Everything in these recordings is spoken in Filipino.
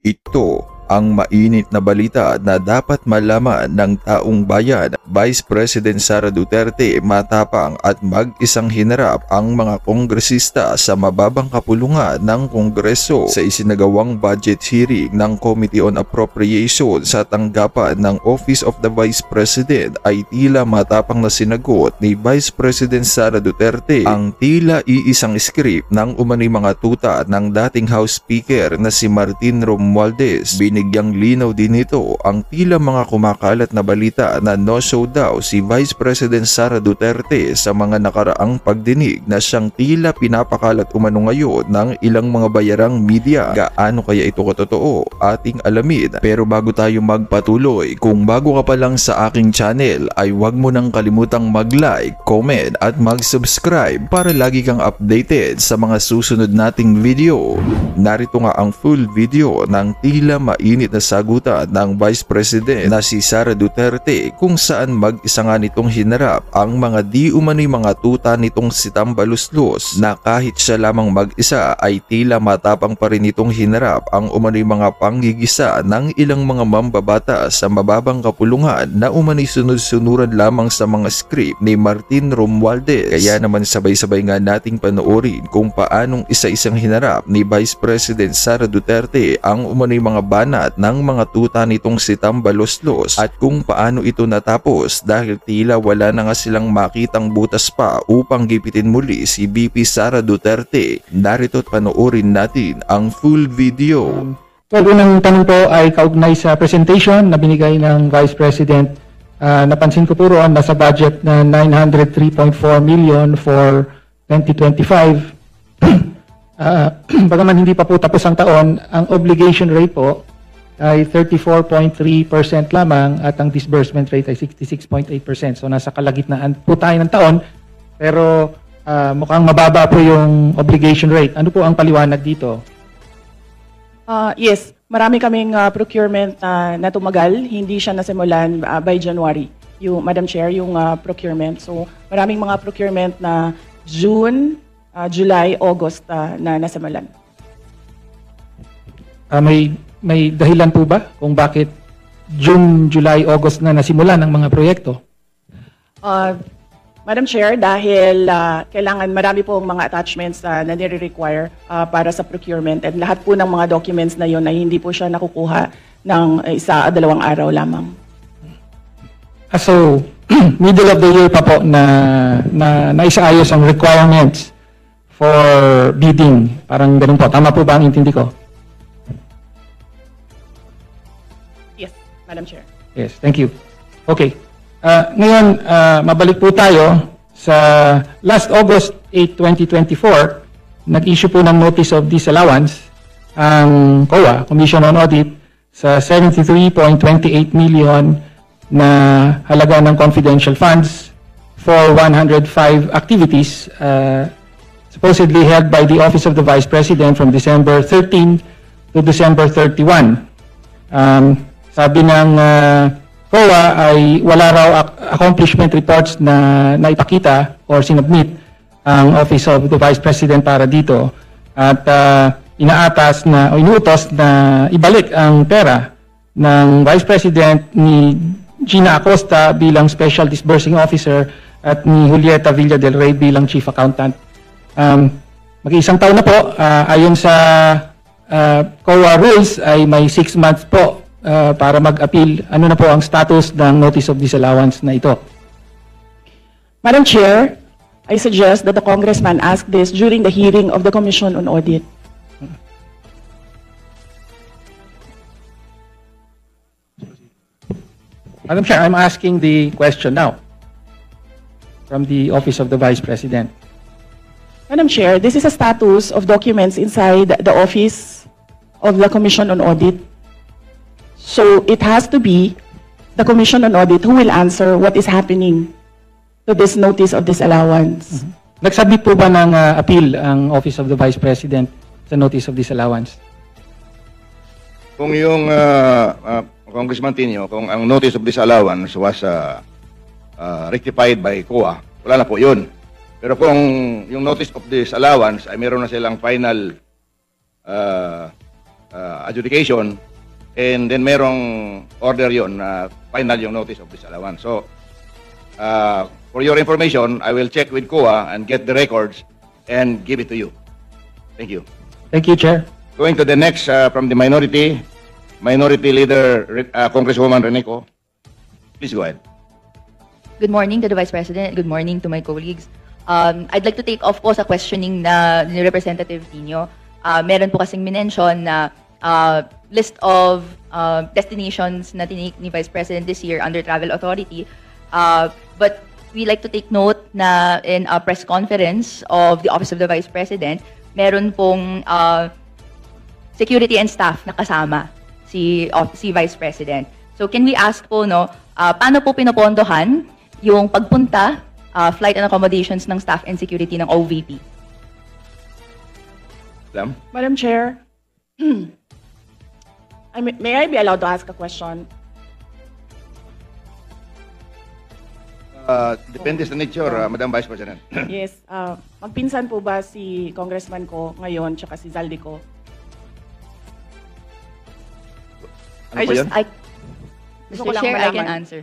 Ito ang mainit na balita na dapat malaman ng taong bayan. Vice President Sara Duterte matapang at mag-isang hinarap ang mga kongresista sa mababang kapulungan ng Kongreso sa isinagawang budget hearing ng Committee on Appropriations sa tanggapan ng Office of the Vice President ay tila matapang na sinagot ni Vice President Sara Duterte ang tila iisang script ng umano'y mga tuta ng dating House Speaker na si Martin Romualdez. Binigyang linaw din nito ang tila mga kumakalat na balita na no-show daw si Vice President Sara Duterte sa mga nakaraang pagdinig na siyang tila pinapakalat umano ngayon ng ilang mga bayarang media. Gaano kaya ito katotoo? Ating alamin. Pero bago tayo magpatuloy, kung bago ka pa lang sa aking channel ay huwag mo nang kalimutang mag-like, comment at mag-subscribe para lagi kang updated sa mga susunod nating video. Narito nga ang full video ng tila mainit na sagutan ng Vice President na si Sara Duterte kung saan mag-isa nga nitong hinarap ang mga di umano'y mga tuta nitong si Tambaluslos na kahit siya lamang mag-isa ay tila matapang pa rin nitong hinarap ang umano'y mga panggigisa ng ilang mga mambabata sa mababang kapulungan na umano'y sunod-sunuran lamang sa mga script ni Martin Romualdez. Kaya naman sabay-sabay nga nating panoorin kung paanong isa-isang hinarap ni Vice President Sara Duterte ang umano'y mga banat ng mga tuta nitong si Tambaluslos at kung paano ito natapos dahil tila wala na nga silang makitang butas pa upang gipitin muli si VP Sara Duterte. Narito't panoorin natin ang full video. Well, unang tanong po ay kaugnay sa presentation na binigay ng Vice President. Napansin ko po roon nasa budget na 903.4 million for 2025. Bagaman hindi pa po tapos ang taon, ang obligation rate po ay 34.3% lamang at ang disbursement rate ay 66.8%. So nasa kalagitnaan po tayo ng taon, pero mukhang mababa po yung obligation rate. Ano po ang paliwanag dito? Yes, marami kaming procurement na tumagal. Hindi siya nasimulan by January, Madam Chair, yung procurement. So maraming mga procurement na June, July, August na nasimulan. May dahilan po ba kung bakit June, July, August na nasimulan ang mga proyekto? Madam Chair, dahil kailangan marami po mga attachments na nire-require para sa procurement and lahat po ng mga documents na yon ay hindi po siya nakukuha ng isa o dalawang araw lamang. So, middle of the year pa po na naisaayos ang requirements for bidding. Parang ganun po. Tama po ba ang intindi ko? Yes, Madam Chair. Yes, thank you. Okay. Ngayon, mabalik po tayo sa last August 8, 2024, nag-issue po ng Notice of Disallowance ang COA, Commission on Audit, sa 73.28 million na halaga ng confidential funds for 105 activities supposedly held by the Office of the Vice President from December 13 to December 31. Sabi ng COA ay wala raw accomplishment reports na naipakita or sinubmit ang Office of the Vice President para dito at inaatas na o inuutos na ibalik ang pera ng Vice President ni Gina Acosta bilang Special Disbursing Officer at ni Julieta Villa del Rey bilang Chief Accountant. Mag-iisang taon na po, ayon sa COA rules ay may 6 months po para mag-appeal. Ano na po ang status ng Notice of Disallowance na ito? Madam Chair, I suggest that the Congressman ask this during the hearing of the Commission on Audit. Madam Chair, I'm asking the question now from the Office of the Vice President. Madam Chair, this is a status of documents inside the Office of the Commission on Audit. So it has to be the Commission on Audit who will answer what is happening to this Notice of Disallowance. Nagsabit po ba ng appeal ang Office of the Vice President sa Notice of Disallowance? Kung yung Congressman Tinio, kung ang Notice of Disallowance was rectified by COA, wala na po yun. Pero kung yung Notice of Disallowance ay meron na silang final adjudication, and then merong order yon na final yung notice of disallowance. So, for your information, I will check with COA and get the records and give it to you. Thank you. Thank you, Chair. Going to the next from the Minority Leader, Congresswoman Reneco. Please go ahead. Good morning to the Vice President. Good morning to my colleagues. I'd like to take off po sa questioning na ni Representative Tino. Meron po kasing minention na list of destinations na tinake ni Vice President this year under Travel Authority. But we like to take note na in a press conference of the Office of the Vice President, meron pong security and staff na kasama si Vice President. So can we ask po, no, paano po pinopondohan yung pagpunta, flight and accommodations ng staff and security ng OVP? Madam Chair, may I be allowed to ask a question? Depende sa nature, Madam Vice President. Yes. Magpinsan po ba si Congressman ko ngayon tsaka si Zaldi ko? Ano po yun? Gusto ko Mr. lang Chair, I can malaman. answer.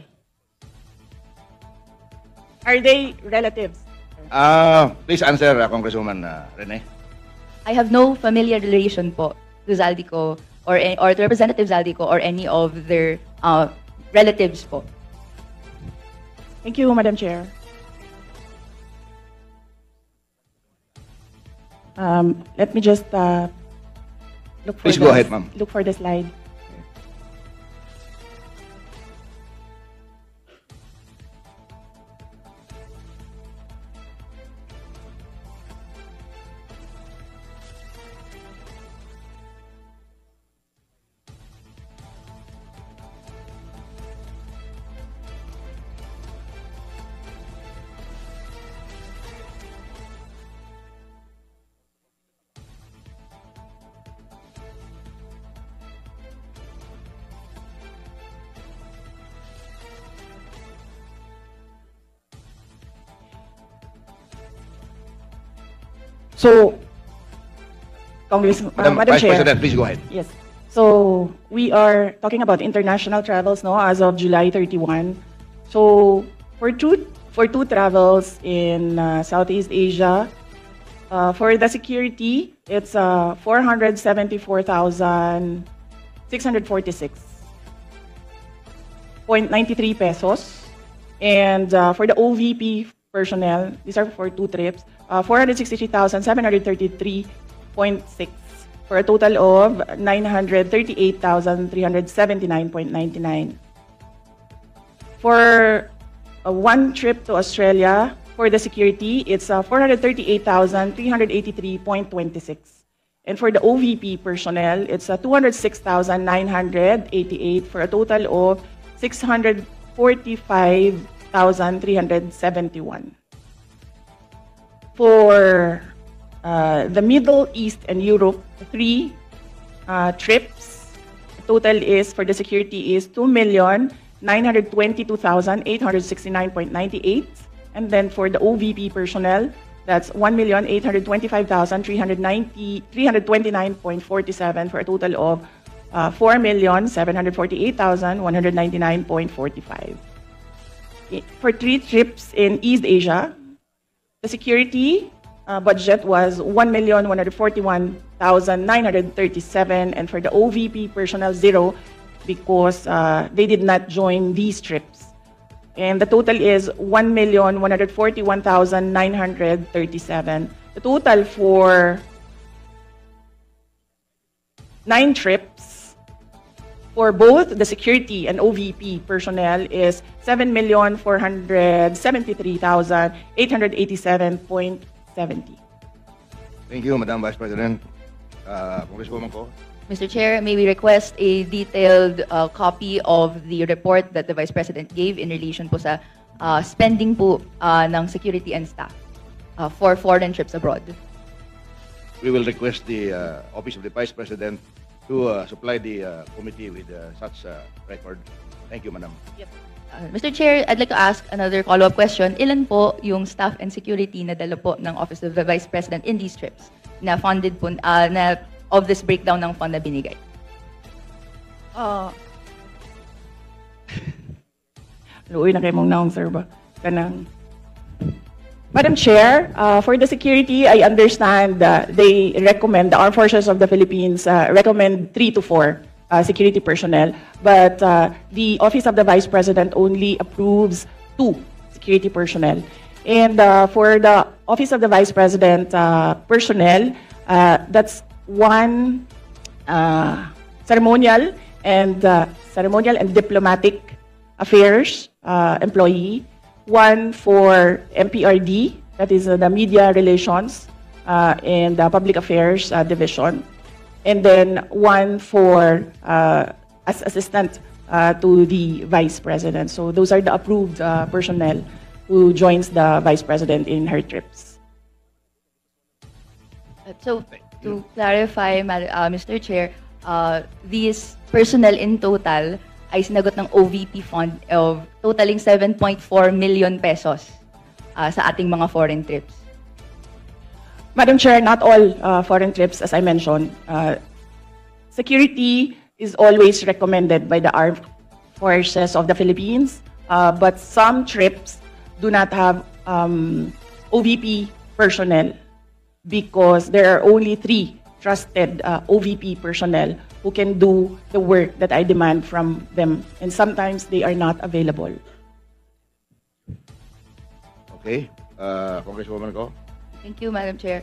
Are they relatives? Please answer, Congresswoman Rene. I have no familiar relation po to Zaldico or to Representative Zaldico or any of their relatives po. Thank you, Madam Chair. Let me just look for Please go ahead, ma'am. Look for the slide. So, Madam Madam Vice Chair. President, please go ahead. Yes. So we are talking about international travels, no, as of July 31. So for two travels in Southeast Asia, for the security, it's 474,646.93 pesos, and for the OVP personnel, these are for 2 trips, 463,733.6, for a total of 938,379.99. For one trip to Australia, for the security, it's 438,383.26. And for the OVP personnel, it's 206,988 for a total of 645,371. For the Middle East and Europe, 3 trips. Total is for the security is 2,922,869.98, and then for the OVP personnel, that's 1,825,329.47 for a total of 4,748,199.45. For 3 trips in East Asia, the security budget was 1,141,937, and for the OVP personnel, 0, because they did not join these trips. And the total is 1,141,937. The total for 9 trips for both the security and OVP personnel is 7,473,887.70. Thank you, Madam Vice President. Congresswoman ko. Mr. Chair, may we request a detailed copy of the report that the Vice President gave in relation po sa spending po ng security and staff for foreign trips abroad. We will request the Office of the Vice President to supply the committee with such record. Thank you, Madam. Mr. Chair, I'd like to ask another follow-up question. Ilan po yung staff and security na dala po ng Office of the Vice President in these trips na funded po, na of this breakdown ng fund na binigay? Luoy na kayo mong naong, sir ba? Kanang. Madam Chair, for the security, I understand they recommend, the Armed Forces of the Philippines recommend 3 to 4 security personnel, but the Office of the Vice President only approves 2 security personnel. And for the Office of the Vice President personnel, that's 1 ceremonial and diplomatic affairs employee, 1 for MPRD, that is the Media Relations and Public Affairs Division, and then 1 for as assistant to the Vice President. So those are the approved personnel who joins the Vice President in her trips. So, to clarify, Mr. Chair, these personnel in total ay sinagot ng OVP fund of totaling 7.4 million pesos sa ating mga foreign trips. Madam Chair, not all foreign trips, as I mentioned. Security is always recommended by the Armed Forces of the Philippines, but some trips do not have OVP personnel because there are only 3 trusted OVP personnel who can do the work that I demand from them, and sometimes they are not available. Okay. Congresswoman Go. Thank you, Madam Chair.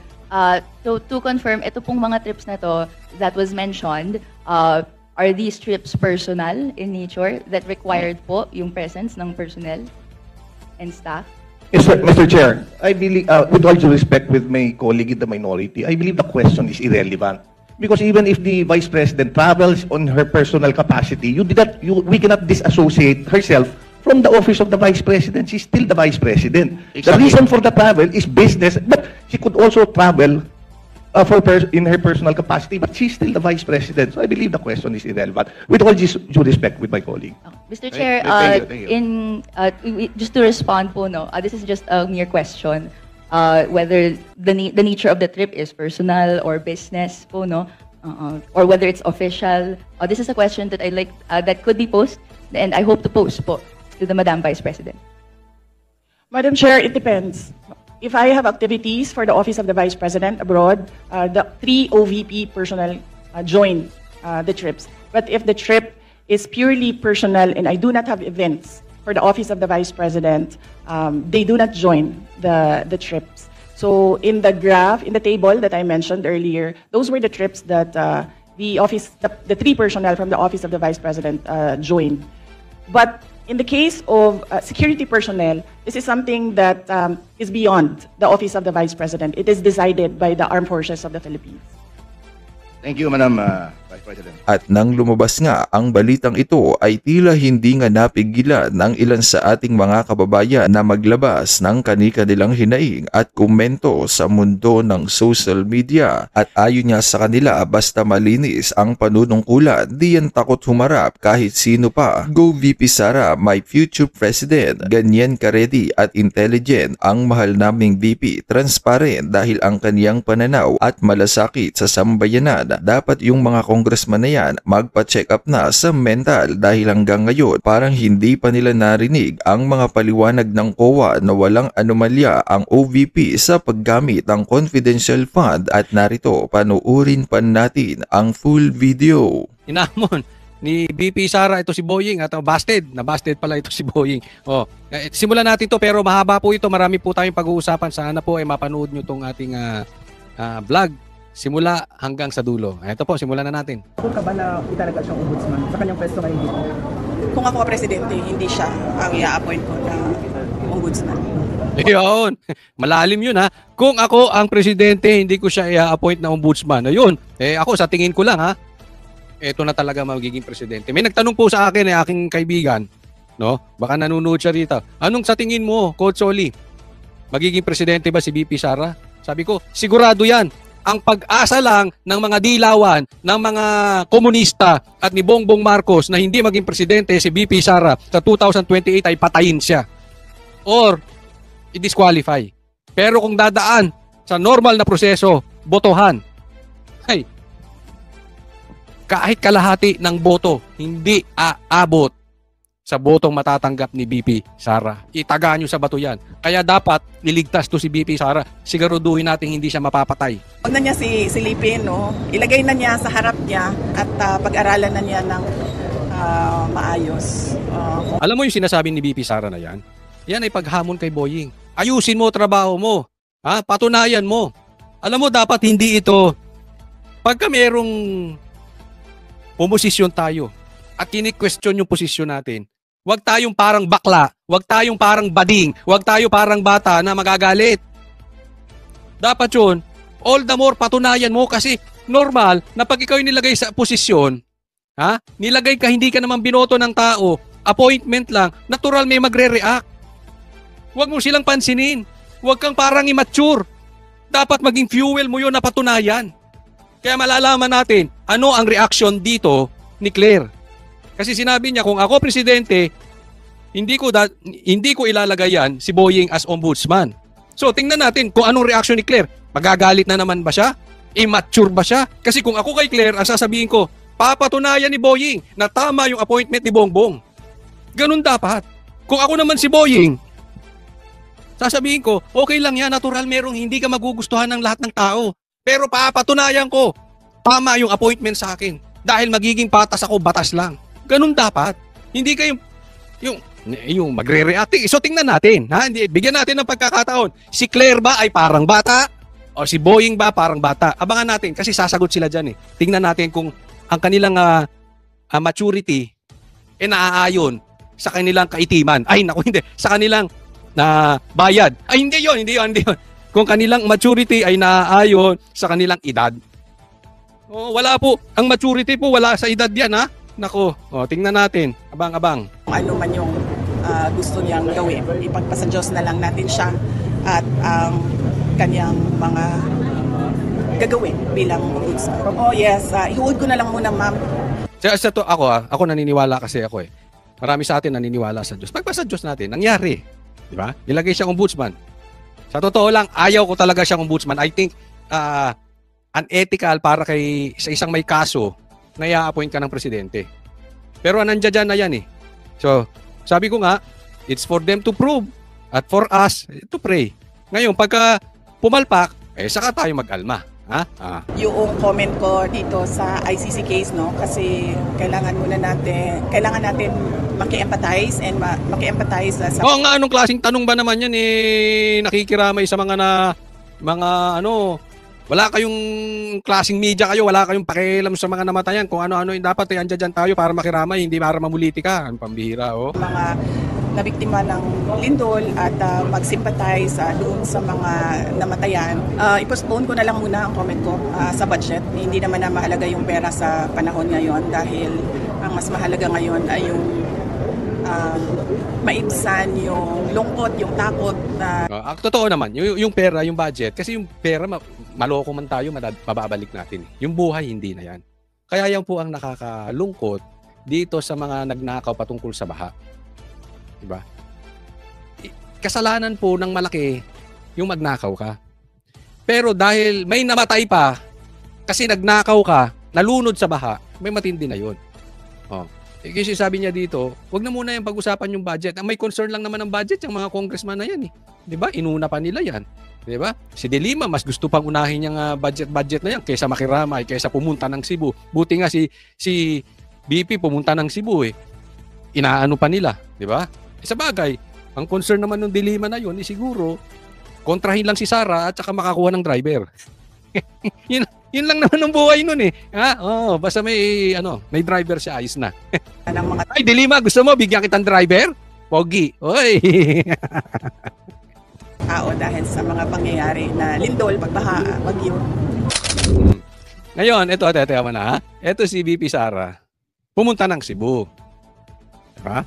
So to confirm, ito pong mga trips na to that was mentioned, are these trips personal in nature that required po yung presence ng personnel and staff? Yes, sir, Mr. Chair, I believe, with all due respect with my colleague in the minority, I believe the question is irrelevant. Because even if the Vice President travels on her personal capacity, we cannot disassociate herself from the office of the Vice President. She's still the Vice President. Exactly. The reason for the travel is business, but she could also travel in her personal capacity, but she's still the Vice President. So I believe the question is irrelevant. With all due respect with my colleague. Mr. Chair, Thank you. just to respond po, no, this is just a mere question. Whether the nature of the trip is personal or business po, no, or whether it's official. This is a question that I like that could be posed, and I hope to pose po to the Madam Vice President. Madam Chair, it depends. If I have activities for the Office of the Vice President abroad, the 3 OVP personnel join the trips. But if the trip is purely personal and I do not have events for the Office of the Vice President, they do not join the trips. So in the graph, in the table that I mentioned earlier, those were the trips that the 3 personnel from the Office of the Vice President joined. But in the case of security personnel, this is something that is beyond the Office of the Vice President. It is decided by the Armed Forces of the Philippines. Thank you, Madam Vice President. At nang lumabas nga ang balitang ito ay tila hindi nga napigilan ng ilan sa ating mga kababayan na maglabas ng kani-kanilang hinaing at komento sa mundo ng social media. At ayon niya sa kanila, basta malinis ang panunungkulan, di yan takot humarap kahit sino pa. Go VP Sara, my future president. Ganyan ka-ready at intelligent ang mahal naming VP. Transparent dahil ang kaniyang pananaw at malasakit sa sambayanan. Dapat yung mga congressman na yan magpa-check up na sa mental dahil hanggang ngayon parang hindi pa nila narinig ang mga paliwanag ng COA na walang anomalya ang OVP sa paggamit ng confidential fund. At narito, panuurin pa natin ang full video. Inamon ni VP Sara ito si Boying at na-busted pala ito si Boying. Simulan natin to pero mahaba po ito, marami po tayong pag-uusapan. Sana po ay mapanood nyo tong ating vlog simula hanggang sa dulo. Ito po, simulan na natin. Kung ka ba na italaga siyang ombudsman sa kanyang pwesto ngayon dito? Kung ako presidente, hindi siya ang i-appoint ko na ombudsman. Ayun, malalim yun ha. Kung ako ang presidente, hindi ko siya i-appoint na ombudsman. Ayun, ako sa tingin ko lang ha, ito na talaga magiging presidente. May nagtanong po sa akin aking kaibigan, no? Baka nanonood siya rito. Anong sa tingin mo, Coach Oli? Magiging presidente ba si VP Sara? Sabi ko, sigurado yan. Ang pag-asa lang ng mga dilawan, ng mga komunista at ni Bongbong Marcos na hindi maging presidente si VP Sara sa 2028 ay patayin siya or i-disqualify. Pero kung dadaan sa normal na proseso, botohan, ay, kahit kalahati ng boto, hindi aabot sa botong matatanggap ni BP Sara. Itaga nyo sa bato yan. Kaya dapat niligtas to si BP Sara. Siguraduhin natin hindi siya mapapatay. Huwag na niya silipin, no? Ilagay na niya sa harap niya at pag-aralan na niya ng maayos. Alam mo yung sinasabi ni BP Sara na yan? Yan ay paghamon kay Boying. Ayusin mo trabaho mo. Ha? Patunayan mo. Alam mo, dapat hindi ito. Pagka merong pumosisyon tayo at kini-question yung posisyon natin, huwag tayong parang bakla, huwag tayong parang bading, huwag tayo parang bata na magagalit. Dapat yun, all the more patunayan mo kasi normal na pag ikaw yung nilagay sa posisyon, nilagay ka, hindi ka naman binoto ng tao, appointment lang, natural may magre-react. Huwag mo silang pansinin. Huwag kang parang immature. Dapat maging fuel mo yun na patunayan. Kaya malalaman natin ano ang reaction dito ni Claire. Kasi sinabi niya, kung ako presidente, hindi ko ilalagay yan si Boying as ombudsman. So tingnan natin kung anong reaction ni Claire. Magagalit na naman ba siya? Immature ba siya? Kasi kung ako kay Claire, ang sasabihin ko, papatunayan ni Boying na tama yung appointment ni Bongbong. Ganun dapat. Kung ako naman si Boying, sasabihin ko, okay lang yan, natural, merong hindi ka magugustuhan ng lahat ng tao. Pero papatunayan ko, tama yung appointment sa akin. Dahil magiging patas ako, batas lang. Ganun dapat. Hindi kayo yung magre-react. So tingnan natin, bigyan natin ng pagkakataon. Si Claire ba ay parang bata? O si Boying ba parang bata? Abangan natin kasi sasagot sila dyan eh. Tingnan natin kung ang kanilang maturity naaayon sa kanilang kaitiman. Ay naku, hindi. Sa kanilang bayad. Ay hindi yun. Kung kanilang maturity ay naaayon sa kanilang edad. Wala po. Ang maturity po wala sa edad yan Nako, tingnan natin. Abang-abang. Kung ano man yung gusto niyang gawin, ipagpasa Diyos na lang natin siya at ang kanyang mga gagawin bilang ombudsman. Yes, ihuod ko na lang muna, ma'am. Sa to ako naniniwala kasi ako eh. Marami sa atin naniniwala sa Diyos. Pagpasa Diyos natin, nangyari. Di ba? Nilagay siyang ombudsman. Sa totoo lang, ayaw ko talaga siyang ombudsman. I think unethical para sa isang may kaso na i-appoint ka ng presidente. Pero nandiyan dyan na yan eh. So, sabi ko nga, it's for them to prove at for us to pray. Ngayon, pagka pumalpak, saka tayo mag-alma. Yung comment ko dito sa ICC case, no? Kasi kailangan natin maki-empathize and maki-empathize sa... Anong klaseng tanong ba naman yan nakikiramay sa wala kayong klaseng media kayo, wala kayong pakialam sa mga namatayan. Kung ano-ano yung dapat andyan tayo para makiramay, hindi para mamuliti ka. Ang pambihira, Mga nabiktima ng lindol at mag-sympathize doon sa mga namatayan. I-postpone ko na lang muna ang comment ko sa budget. Hindi naman na mahalaga yung pera sa panahon ngayon dahil ang mas mahalaga ngayon ay yung maibsan yung lungkot, yung takot. Totoo naman, yung pera, yung budget, kasi yung pera, maloko man tayo, mababalik natin. Yung buhay, hindi na yan. Kaya yan po ang nakakalungkot dito sa mga nagnakaw patungkol sa baha. Diba? Kasalanan po ng malaki yung magnakaw ka. Pero dahil may namatay pa, kasi nagnakaw ka, nalunod sa baha, may matindi na yun. Kasi sabi niya dito, wag na muna yung pag-usapan yung budget. Ang may concern lang naman ng budget, yung mga congressman na yan eh. 'Di ba? Inuna pa nila yan. 'Di ba? Si De Lima, mas gusto pang unahin yung budget na yan kaysa makiramay, kaysa pumunta ng Cebu. Buti nga si BP pumunta ng Cebu eh. Inaano pa nila, 'di ba? Sa bagay, ang concern naman ng De Lima na yun, siguro, kontrahin lang si Sara at saka makakuha ng driver. Yun lang naman ang buhay nun eh. Basta may driver siya, ayos na. Ay, De Lima, gusto mo bigyan kitang driver? Pogi. Oy. Dahil sa mga pangyayari na lindol, pagbaha, bagyo. Ngayon, ito na. Ito si BP Sara. Pumunta ng Cebu. Diba?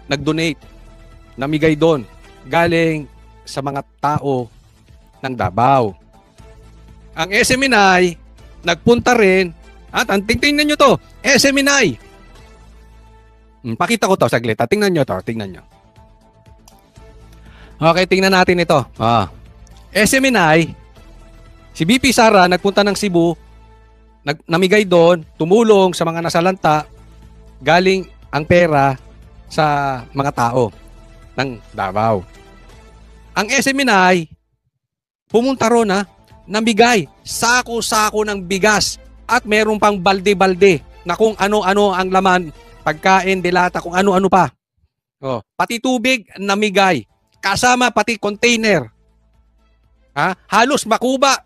Nag-donate. Namigay doon. Galing sa mga tao ng Davao. Ang SMNI, nagpunta rin, tingnan nyo to, SMNI. Pakita ko to, saglit. Tingnan nyo to, tingnan nyo. Okay, tingnan natin ito. SMNI, si BP Sara nagpunta ng Cebu namigay doon, tumulong sa mga nasalanta, galing ang pera sa mga tao ng Davao. Ang SMNI, pumunta ron namigay sako-sako ng bigas at meron pang balde-balde na kung ano-ano ang laman, pagkain, delata, kung ano-ano pa. Pati tubig namigay, kasama pati container. Halos makuba.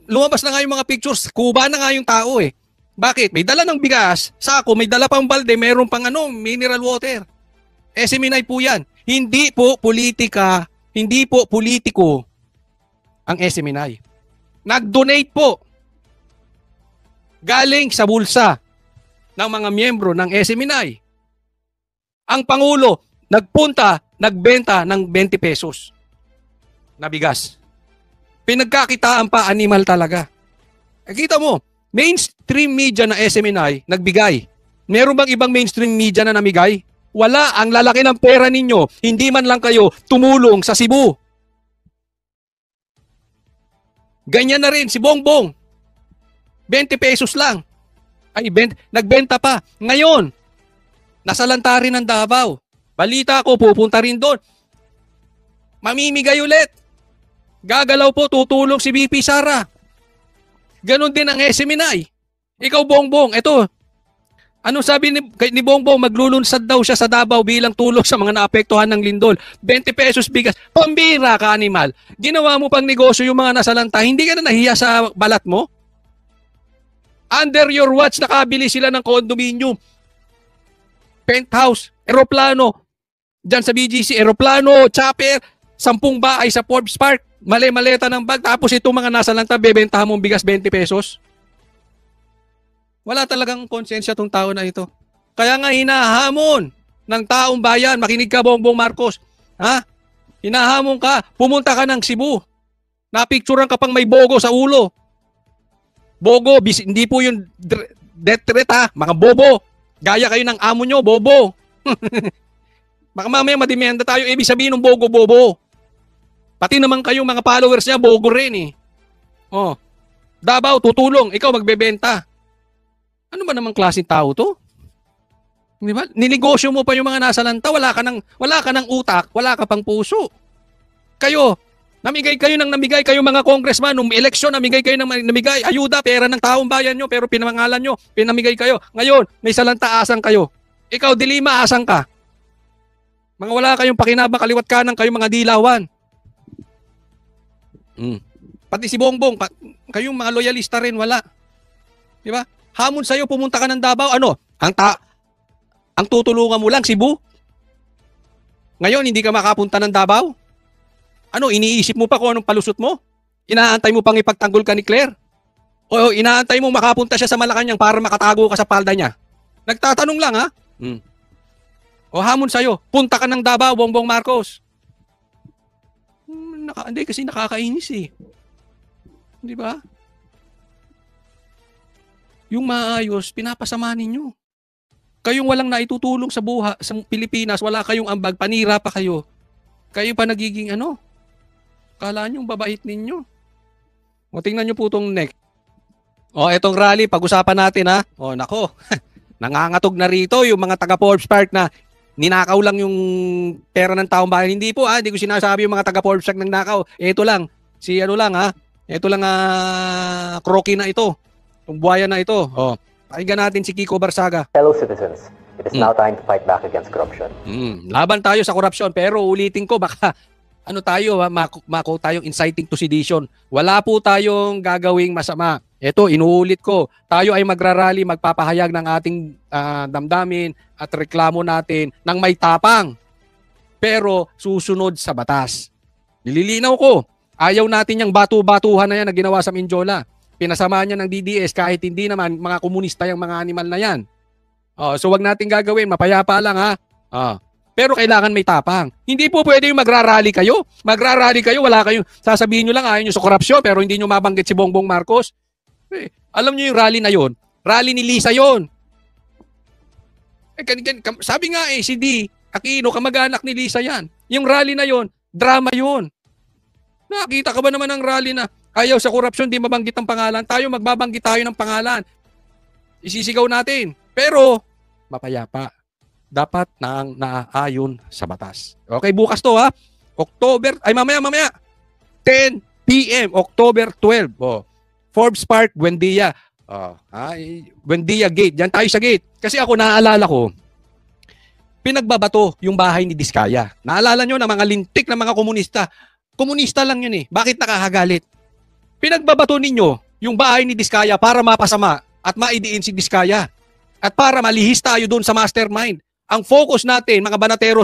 Lumabas na nga yung mga pictures, kuba na nga yung tao eh. Bakit? May dala ng bigas, sako, may dala pang balde, meron pang mineral water. SMNI po yan. Hindi po politika, hindi po politiko ang SMNI. Nag-donate po. Galing sa bulsa ng mga miyembro ng SMNI. Ang Pangulo, nagbenta ng 20 pesos na bigas. Pinagkakitaan pa, animal talaga. Kita mo, mainstream media na SMNI nagbigay. Meron bang ibang mainstream media na namigay? Wala. Ang lalaki ng pera ninyo, hindi man lang kayo tumulong sa Cebu. Ganyan na rin si Bongbong. 20 pesos lang. Nagbenta pa. Ngayon, nasalanta rin ng Davao. Balita ko, pupunta rin doon. Mamimigay ulit. Gagalaw po, tutulong si VP Sara. Ganon din ang SMNI. Ikaw, Bongbong, eto. Ano sabi ni Bongbong? Maglulunsad daw siya sa Davao bilang tulong sa mga naapektuhan ng lindol. 20 pesos bigas. Pambira ka, animal. Ginawa mo pang negosyo yung mga nasalanta. Hindi ka na nahiya sa balat mo? Under your watch, nakabili sila ng condominium. Penthouse, eroplano. Diyan sa BGC, eroplano, chopper, 10 bahay sa Forbes Park. Mali-maleta ng bag, tapos itong mga nasalanta, bebentahan mong bigas 20 pesos. Wala talagang konsensya tong tao na ito. Kaya nga hinahamon ng taong bayan. Makinig ka, Bongbong Marcos. Hinahamon ka, pumunta ka ng Cebu. Napicturean ka pang may bogo sa ulo. Bogo, hindi po yung death threat mga bobo. Gaya kayo ng amo nyo, bobo. Baka mamaya madimenda tayo, ibig sabihin ng bogo-bobo. Pati naman kayong mga followers niya, bogo rin eh. Davao, tutulong, ikaw magbebenta. Ano ba namang klaseng tao to? Di ba? Ninegosyo mo pa yung mga nasalanta, wala ka ng utak, wala ka pang puso. Kayo, namigay kayo mga congressman, nung eleksyon, namigay kayo ayuda, pera ng taong bayan nyo, pero pinamangalan nyo, pinamigay kayo. Ngayon, may salanta, asang kayo. Ikaw, Dilima, asang ka. Mga wala kayong pakinabang, kaliwat kanan, kayong mga dilawan. Pati si Bongbong, kayong mga loyalista rin, wala. Di ba? Hamon sa'yo, pumunta ka ng Davao. Ang tutulungan mo lang, Cebu? Ngayon, hindi ka makapunta ng Davao? Iniisip mo pa kung anong palusot mo? Inaantay mo pang ipagtanggol ka ni Claire? O inaantay mo makapunta siya sa Malacanang para makatago ka sa palda niya? Nagtatanong lang, ha? O hamon sa'yo, punta ka ng Davao, Bongbong Marcos. Hindi, kasi nakakainis eh. Di ba? Yung maayos, pinapasama ninyo. Kayong walang naitutulong sa buha sa Pilipinas, wala kayong ambag, panira pa kayo. Kayo pa nagiging Kala nyo babait ninyo. O tingnan nyo po itong neck. Etong rally, pag-usapan natin ha. Nako, nangangatog na rito yung mga taga Forbes Park na ninakaw lang yung pera ng taong bayan. Hindi po hindi ko sinasabi yung mga taga Forbes Park nang nakaw. Ito lang, ito lang kroki na ito. Itong buhaya na ito. Pakinggan natin si Kiko Barsaga. Fellow citizens, it is now time to fight back against corruption. Laban tayo sa korupsyon, pero ulitin ko, baka mako tayong inciting to sedition. Wala po tayong gagawing masama. Ito, inuulit ko, tayo ay magrarally, magpapahayag ng ating damdamin at reklamo natin ng may tapang, pero susunod sa batas. Nililinaw ko, ayaw natin yung batu-batuhan na yan na ginawa sa Mindiola. Pinasama niya ng DDS kahit hindi naman mga komunista yung mga animal na yan. So wag natin gagawin, mapayapa lang ha. Pero kailangan may tapang. Hindi po pwede yung magrarally kayo. Magrarally kayo, wala kayong, sasabihin nyo lang ayaw nyo sa korupsyon pero hindi nyo mabanggit si Bongbong Marcos. Alam nyo yung rally na yon, rally ni Lisa yon. Sabi nga si D. Aquino, kamag-anak ni Lisa yan. Yung rally na yon, drama yon. Nakita ka ba naman ng rally na Ayaw sa korupsyon, di mabanggit ang pangalan. Tayo, magbabanggit tayo ng pangalan. Isisigaw natin. Pero, mapayapa. Dapat naayon sa batas. Okay, bukas to ha. Mamaya. 10 p.m. October 12. Oh. Forbes Park, Buendia. Buendia Gate. Diyan tayo sa gate. Kasi ako, naaalala ko, pinagbabato yung bahay ni Diskaya. Naalala nyo na mga lintik na mga komunista. Komunista lang yun eh. Bakit nakakagalit? Pinagbabato ninyo yung bahay ni Diskaya para mapasama at maidiin si Diskaya. At para malihis tayo doon sa mastermind. Ang focus natin, mga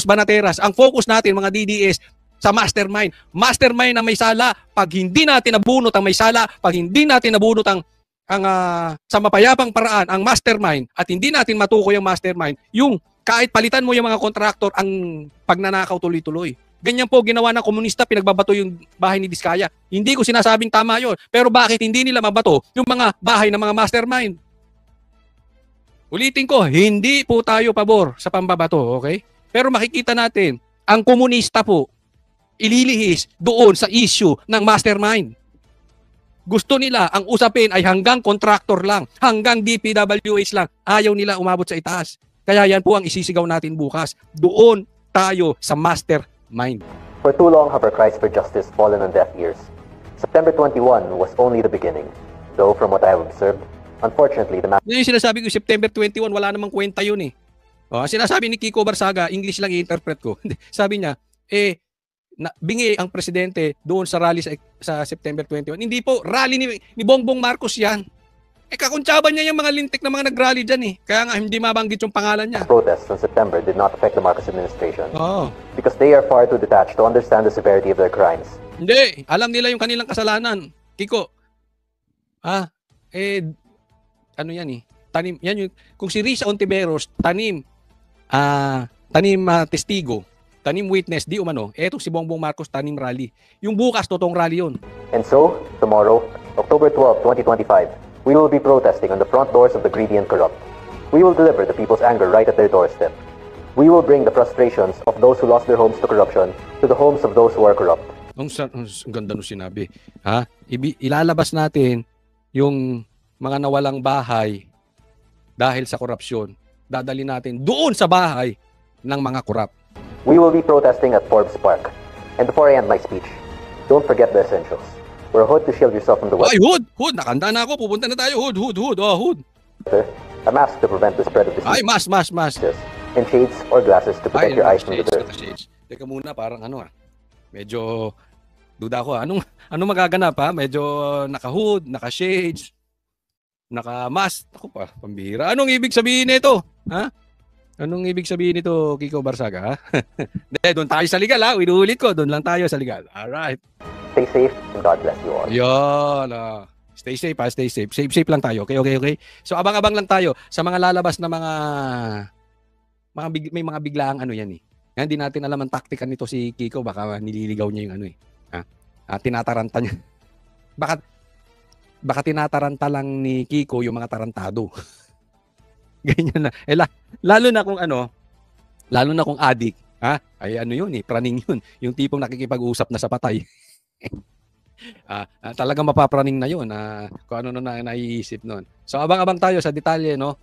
banateras, ang focus natin, mga DDS, sa mastermind. Mastermind na may sala. Pag hindi natin nabunot ang may sala, pag hindi natin nabunot sa mapayapang paraan ang mastermind at hindi natin matukoy ang mastermind, yung kahit palitan mo yung mga kontraktor, ang pagnanakaw tuloy-tuloy. Ganyan po ginawa ng komunista, pinagbabato yung bahay ni Diskaya. Hindi ko sinasabing tama yon, pero bakit hindi nila mabato yung mga bahay ng mga mastermind? Ulitin ko, hindi po tayo pabor sa pambabato, okay? Pero makikita natin, ang komunista po, ililihis doon sa issue ng mastermind. Gusto nila, ang usapin ay hanggang contractor lang, hanggang DPWH lang. Ayaw nila umabot sa itaas. Kaya yan po ang isisigaw natin bukas. Doon tayo sa mastermind. For too long have our cries for justice fallen on deaf ears. September 21 was only the beginning. Though from what I have observed, unfortunately, the Yung sinasabi ko, September 21, wala namang kwenta yun eh. Sinasabi ni Kiko Barsaga, English lang i-interpret ko. Sabi niya, bingi ang presidente doon sa rally sa September 21. Hindi po, rally ni Bongbong Marcos yan. Kakuntsaban niya yung mga lintik na mga nag-rally dyan eh. Kaya nga hindi mabanggit yung pangalan niya. protests in September did not affect the Marcos administration Oo. because they are far too detached to understand the severity of their crimes. Hindi, alam nila yung kanilang kasalanan. Kiko, ano yan eh, tanim, yan yung, kung si Risa Ontiveros, tanim testigo, tanim witness, di umano, eto si Bongbong Marcos, tanim rally. Yung bukas, totoong rally yun. And so, tomorrow, October 12, 2025, we will be protesting on the front doors of the greedy and corrupt. We will deliver the people's anger right at their doorstep. We will bring the frustrations of those who lost their homes to corruption to the homes of those who are corrupt. Ang ganda nung sinabi. Ilalabas natin yung mga nawalang bahay dahil sa korupsyon. Dadali natin doon sa bahay ng mga korap. We will be protesting at Forbes Park. And before I end my speech, don't forget the essentials. Wear a hood to shield yourself from the weather. Ay, hood! Nakanda na ako. Pupunta na tayo. Hood. Hood. A mask to prevent the spread of disease. Ay, mask. And shades or glasses to protect your eyes from the dirt. Teka muna, parang medyo duda ko. Anong magaganap ha? Medyo naka-hood, naka-shades, naka-mask. Ako pa, pambira. Anong ibig sabihin nito? Ha? Anong ibig sabihin nito, Kiko Barsaga? Doon tayo sa legal ha. Inuulit ko, doon lang tayo sa legal. Alright. Stay safe and God bless you all. Yan. Stay safe ha. Stay safe. Safe lang tayo. Okay. So abang-abang lang tayo sa mga lalabas na may mga biglaang yan eh. Hindi natin alam ang taktika nito si Kiko. Baka nililigaw niya yung tinataranta niya. Baka tinataranta lang ni Kiko yung mga tarantado. Ganyan na. Lalo na kung adik, ay yun eh, praning yun. Yung tipong nakikipag-usap na sa patay. Talagang mapapraning na yun. Kung ano na naiisip nun. So abang-abang tayo sa detalye, no?